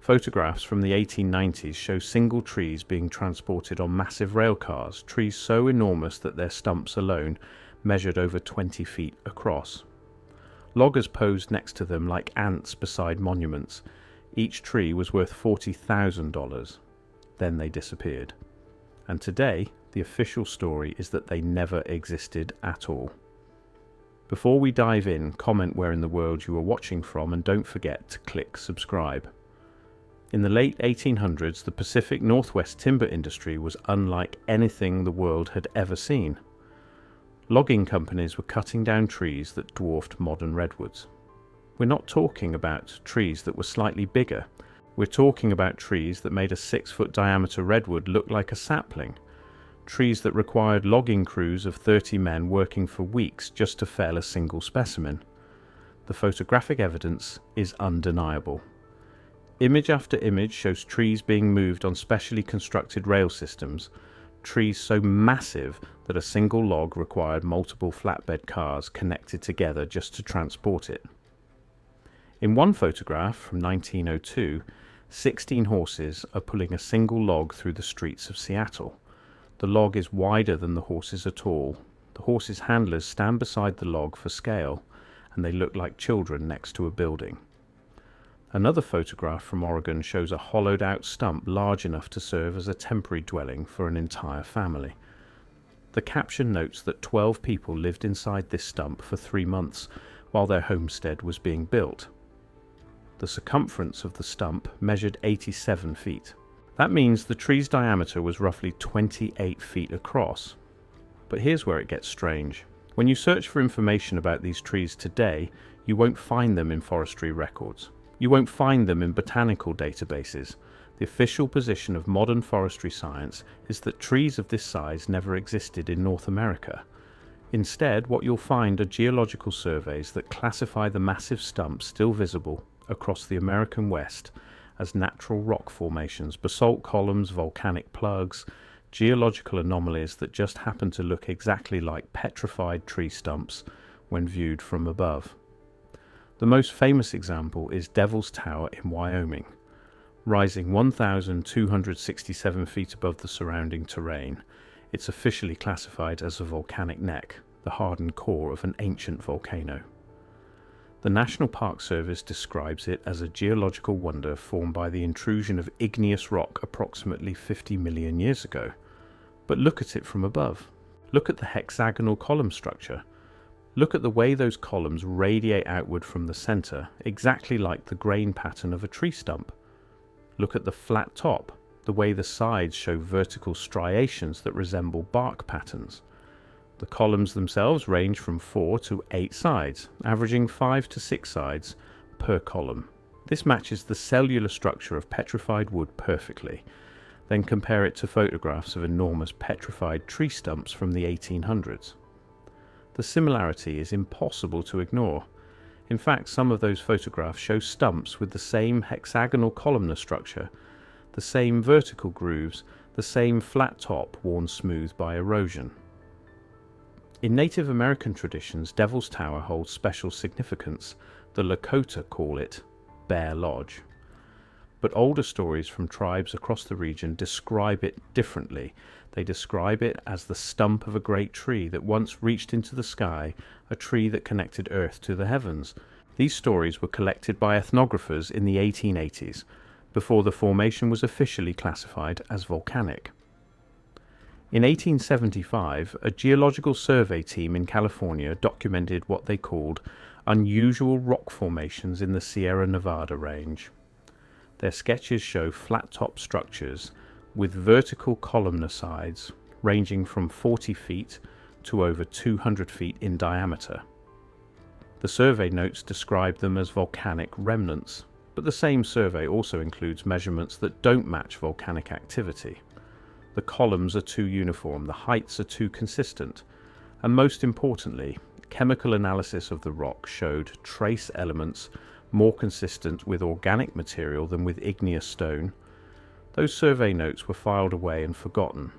Photographs from the 1890s show single trees being transported on massive rail cars, trees so enormous that their stumps alone measured over 20 feet across. Loggers posed next to them like ants beside monuments. Each tree was worth $40,000. Then they disappeared. And today, the official story is that they never existed at all. Before we dive in, comment where in the world you are watching from and don't forget to click subscribe. In the late 1800s, the Pacific Northwest timber industry was unlike anything the world had ever seen. Logging companies were cutting down trees that dwarfed modern redwoods. We're not talking about trees that were slightly bigger. We're talking about trees that made a 6-foot diameter redwood look like a sapling. Trees that required logging crews of 30 men working for weeks just to fell a single specimen. The photographic evidence is undeniable. Image after image shows trees being moved on specially constructed rail systems, trees so massive that a single log required multiple flatbed cars connected together just to transport it. In one photograph from 1902, 16 horses are pulling a single log through the streets of Seattle. The log is wider than the horses are tall. The horses' handlers stand beside the log for scale, and they look like children next to a building. Another photograph from Oregon shows a hollowed-out stump large enough to serve as a temporary dwelling for an entire family. The caption notes that 12 people lived inside this stump for 3 months while their homestead was being built. The circumference of the stump measured 87 feet. That means the tree's diameter was roughly 28 feet across. But here's where it gets strange. When you search for information about these trees today, you won't find them in forestry records. You won't find them in botanical databases. The official position of modern forestry science is that trees of this size never existed in North America. Instead, what you'll find are geological surveys that classify the massive stumps still visible across the American West as natural rock formations, basalt columns, volcanic plugs, geological anomalies that just happen to look exactly like petrified tree stumps when viewed from above. The most famous example is Devil's Tower in Wyoming. Rising 1,267 feet above the surrounding terrain, it's officially classified as a volcanic neck, the hardened core of an ancient volcano. The National Park Service describes it as a geological wonder formed by the intrusion of igneous rock approximately 50 million years ago. But look at it from above. Look at the hexagonal column structure. Look at the way those columns radiate outward from the center, exactly like the grain pattern of a tree stump. Look at the flat top, the way the sides show vertical striations that resemble bark patterns. The columns themselves range from 4 to 8 sides, averaging 5 to 6 sides per column. This matches the cellular structure of petrified wood perfectly. Then compare it to photographs of enormous petrified tree stumps from the 1800s. The similarity is impossible to ignore. In fact, some of those photographs show stumps with the same hexagonal columnar structure, the same vertical grooves, the same flat top worn smooth by erosion. In Native American traditions, Devil's Tower holds special significance. The Lakota call it Bear Lodge. But older stories from tribes across the region describe it differently. They describe it as the stump of a great tree that once reached into the sky, a tree that connected Earth to the heavens. These stories were collected by ethnographers in the 1880s, before the formation was officially classified as volcanic. In 1875, a geological survey team in California documented what they called unusual rock formations in the Sierra Nevada range. Their sketches show flat-top structures with vertical columnar sides ranging from 40 feet to over 200 feet in diameter. The survey notes describe them as volcanic remnants, but the same survey also includes measurements that don't match volcanic activity. The columns are too uniform, the heights are too consistent, and most importantly, chemical analysis of the rock showed trace elements more consistent with organic material than with igneous stone. Those survey notes were filed away and forgotten.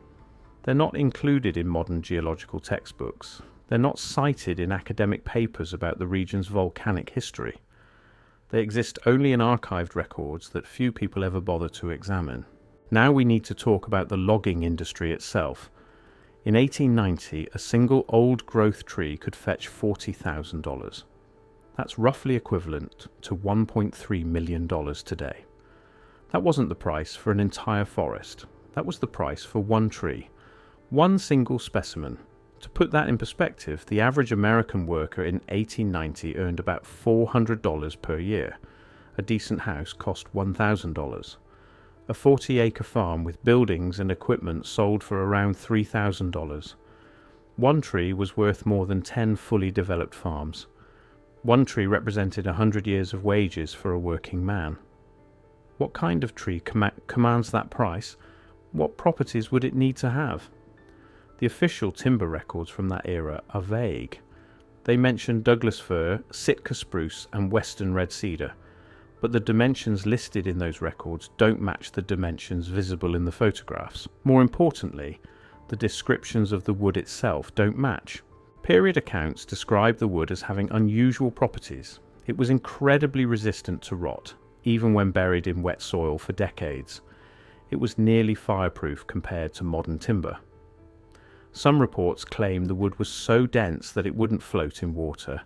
They're not included in modern geological textbooks. They're not cited in academic papers about the region's volcanic history. They exist only in archived records that few people ever bother to examine. Now we need to talk about the logging industry itself. In 1890, a single old-growth tree could fetch $40,000. That's roughly equivalent to $1.3 million today. That wasn't the price for an entire forest. That was the price for one tree. One single specimen. To put that in perspective, the average American worker in 1890 earned about $400 per year. A decent house cost $1,000. A 40-acre farm with buildings and equipment sold for around $3,000. One tree was worth more than 10 fully developed farms. One tree represented 100 years of wages for a working man. What kind of tree commands that price? What properties would it need to have? The official timber records from that era are vague. They mention Douglas fir, Sitka spruce and western red cedar, but the dimensions listed in those records don't match the dimensions visible in the photographs. More importantly, the descriptions of the wood itself don't match. Period accounts describe the wood as having unusual properties. It was incredibly resistant to rot, even when buried in wet soil for decades. It was nearly fireproof compared to modern timber. Some reports claim the wood was so dense that it wouldn't float in water,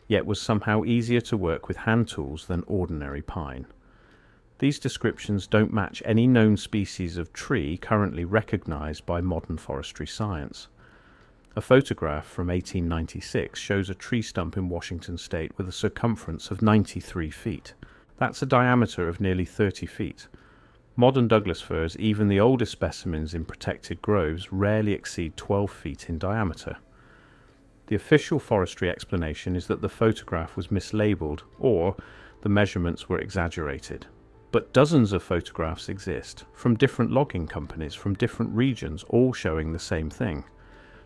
yet was somehow easier to work with hand tools than ordinary pine. These descriptions don't match any known species of tree currently recognized by modern forestry science. A photograph from 1896 shows a tree stump in Washington state with a circumference of 93 feet. That's a diameter of nearly 30 feet. Modern Douglas firs, even the oldest specimens in protected groves, rarely exceed 12 feet in diameter. The official forestry explanation is that the photograph was mislabeled or the measurements were exaggerated. But dozens of photographs exist, from different logging companies, from different regions, all showing the same thing.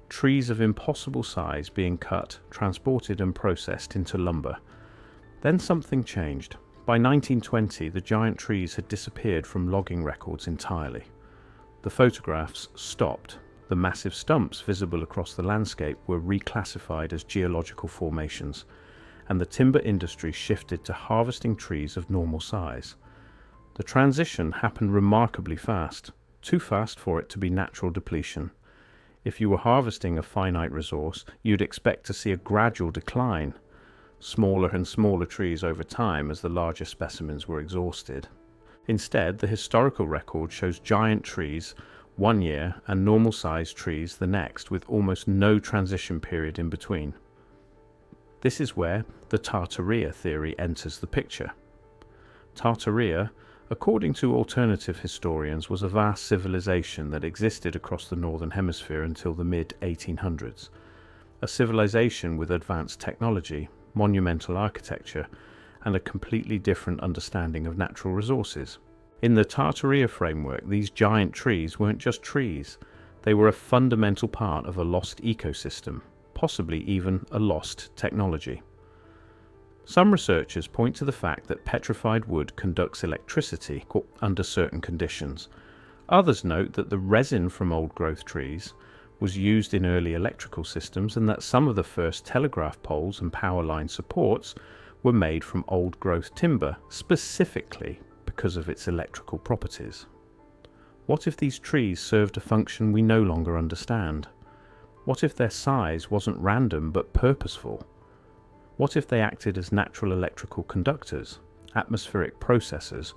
Trees of impossible size being cut, transported and processed into lumber. Then something changed. By 1920, the giant trees had disappeared from logging records entirely. The photographs stopped. The massive stumps visible across the landscape were reclassified as geological formations, and the timber industry shifted to harvesting trees of normal size. The transition happened remarkably fast, too fast for it to be natural depletion. If you were harvesting a finite resource, you'd expect to see a gradual decline. Smaller and smaller trees over time as the larger specimens were exhausted. Instead, the historical record shows giant trees one year and normal-sized trees the next, with almost no transition period in between. This is where the Tartaria theory enters the picture. Tartaria, according to alternative historians, was a vast civilization that existed across the northern hemisphere until the mid-1800s. A civilization with advanced technology, monumental architecture, and a completely different understanding of natural resources. In the Tartaria framework, these giant trees weren't just trees. They were a fundamental part of a lost ecosystem, possibly even a lost technology. Some researchers point to the fact that petrified wood conducts electricity under certain conditions. Others note that the resin from old-growth trees was used in early electrical systems, and that some of the first telegraph poles and power line supports were made from old-growth timber, specifically because of its electrical properties. What if these trees served a function we no longer understand? What if their size wasn't random but purposeful? What if they acted as natural electrical conductors, atmospheric processors,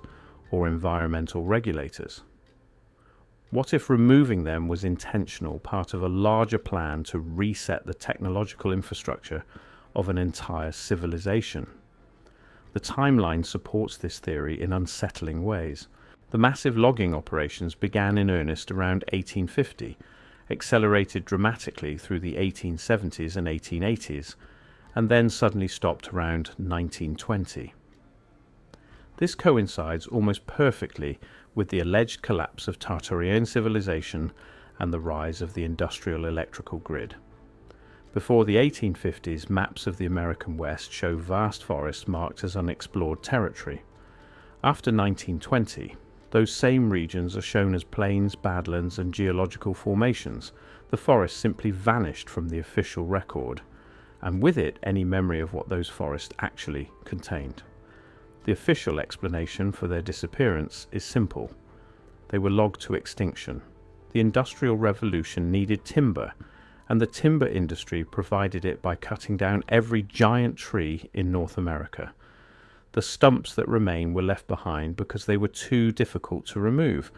or environmental regulators? What if removing them was intentional, part of a larger plan to reset the technological infrastructure of an entire civilization? The timeline supports this theory in unsettling ways. The massive logging operations began in earnest around 1850, accelerated dramatically through the 1870s and 1880s, and then suddenly stopped around 1920. This coincides almost perfectly with the alleged collapse of Tartarian civilization and the rise of the industrial electrical grid. Before the 1850s, maps of the American West show vast forests marked as unexplored territory. After 1920, those same regions are shown as plains, badlands, and geological formations. The forest simply vanished from the official record, and with it any memory of what those forests actually contained. The official explanation for their disappearance is simple. They were logged to extinction. The Industrial Revolution needed timber, and the timber industry provided it by cutting down every giant tree in North America. The stumps that remain were left behind because they were too difficult to remove.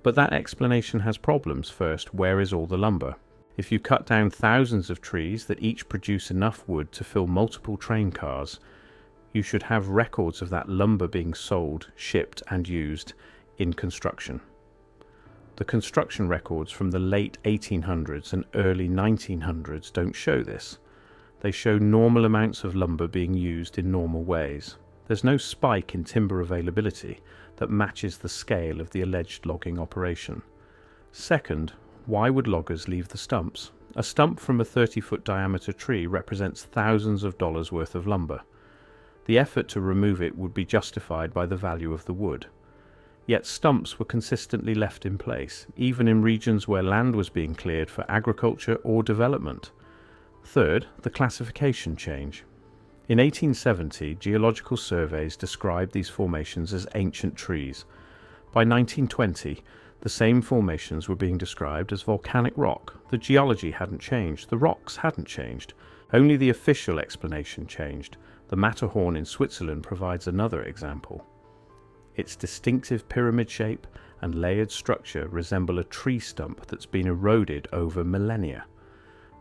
But that explanation has problems. First, where is all the lumber? If you cut down thousands of trees that each produce enough wood to fill multiple train cars, you should have records of that lumber being sold, shipped, and used in construction. The construction records from the late 1800s and early 1900s don't show this. They show normal amounts of lumber being used in normal ways. There's no spike in timber availability that matches the scale of the alleged logging operation. Second, why would loggers leave the stumps? A stump from a 30-foot diameter tree represents thousands of dollars worth of lumber. The effort to remove it would be justified by the value of the wood. Yet stumps were consistently left in place, even in regions where land was being cleared for agriculture or development. Third, the classification change. In 1870, geological surveys described these formations as ancient trees. By 1920, the same formations were being described as volcanic rock. The geology hadn't changed, the rocks hadn't changed. Only the official explanation changed. The Matterhorn in Switzerland provides another example. Its distinctive pyramid shape and layered structure resemble a tree stump that's been eroded over millennia.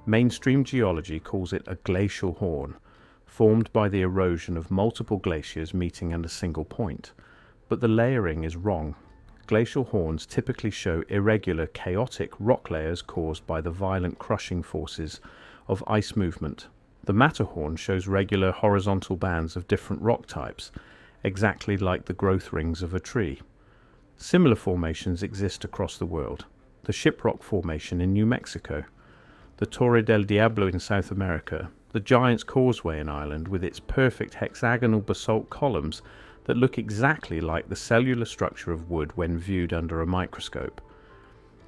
Mainstream geology calls it a glacial horn, formed by the erosion of multiple glaciers meeting at a single point. But the layering is wrong. Glacial horns typically show irregular, chaotic rock layers caused by the violent crushing forces of ice movement. The Matterhorn shows regular horizontal bands of different rock types, exactly like the growth rings of a tree. Similar formations exist across the world. The Shiprock Formation in New Mexico, the Torre del Diablo in South America, the Giant's Causeway in Ireland with its perfect hexagonal basalt columns that look exactly like the cellular structure of wood when viewed under a microscope.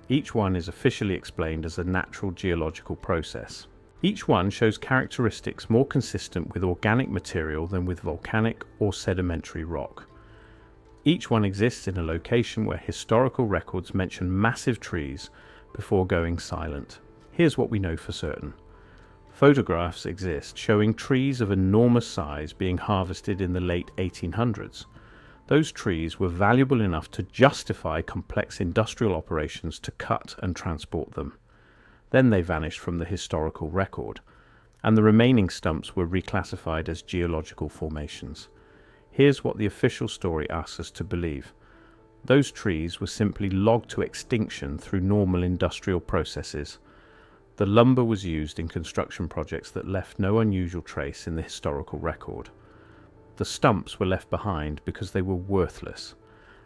Each one is officially explained as a natural geological process. Each one shows characteristics more consistent with organic material than with volcanic or sedimentary rock. Each one exists in a location where historical records mention massive trees before going silent. Here's what we know for certain. Photographs exist showing trees of enormous size being harvested in the late 1800s. Those trees were valuable enough to justify complex industrial operations to cut and transport them. Then they vanished from the historical record, and the remaining stumps were reclassified as geological formations. Here's what the official story asks us to believe. Those trees were simply logged to extinction through normal industrial processes. The lumber was used in construction projects that left no unusual trace in the historical record. The stumps were left behind because they were worthless.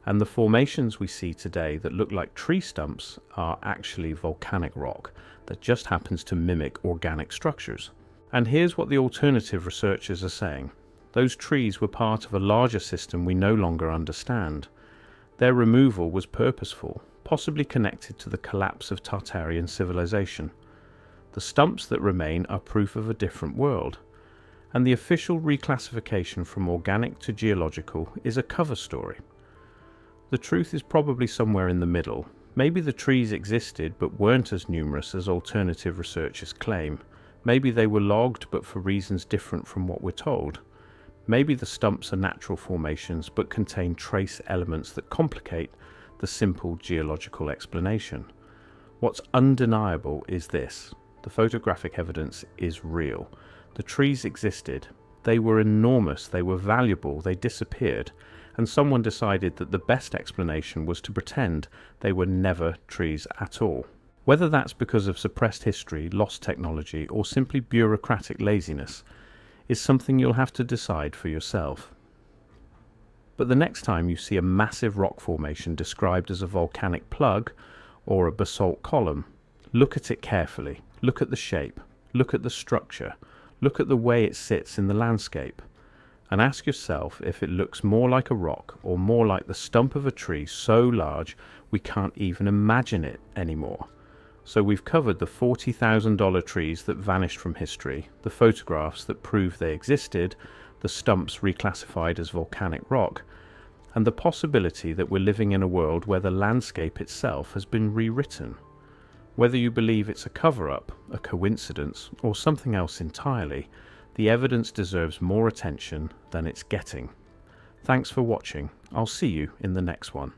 And the formations we see today that look like tree stumps are actually volcanic rock that just happens to mimic organic structures. And here's what the alternative researchers are saying. Those trees were part of a larger system we no longer understand. Their removal was purposeful, possibly connected to the collapse of Tartarian civilization. The stumps that remain are proof of a different world. And the official reclassification from organic to geological is a cover story. The truth is probably somewhere in the middle. Maybe the trees existed but weren't as numerous as alternative researchers claim. Maybe they were logged but for reasons different from what we're told. Maybe the stumps are natural formations but contain trace elements that complicate the simple geological explanation. What's undeniable is this. The photographic evidence is real. The trees existed. They were enormous, they were valuable, they disappeared. And someone decided that the best explanation was to pretend they were never trees at all. Whether that's because of suppressed history, lost technology, or simply bureaucratic laziness, is something you'll have to decide for yourself. But the next time you see a massive rock formation described as a volcanic plug or a basalt column, look at it carefully, look at the shape, look at the structure, look at the way it sits in the landscape. And ask yourself if it looks more like a rock or more like the stump of a tree so large we can't even imagine it anymore. So we've covered the $40,000 trees that vanished from history, the photographs that prove they existed, the stumps reclassified as volcanic rock, and the possibility that we're living in a world where the landscape itself has been rewritten. Whether you believe it's a cover-up, a coincidence, or something else entirely, the evidence deserves more attention than it's getting. Thanks for watching. I'll see you in the next one.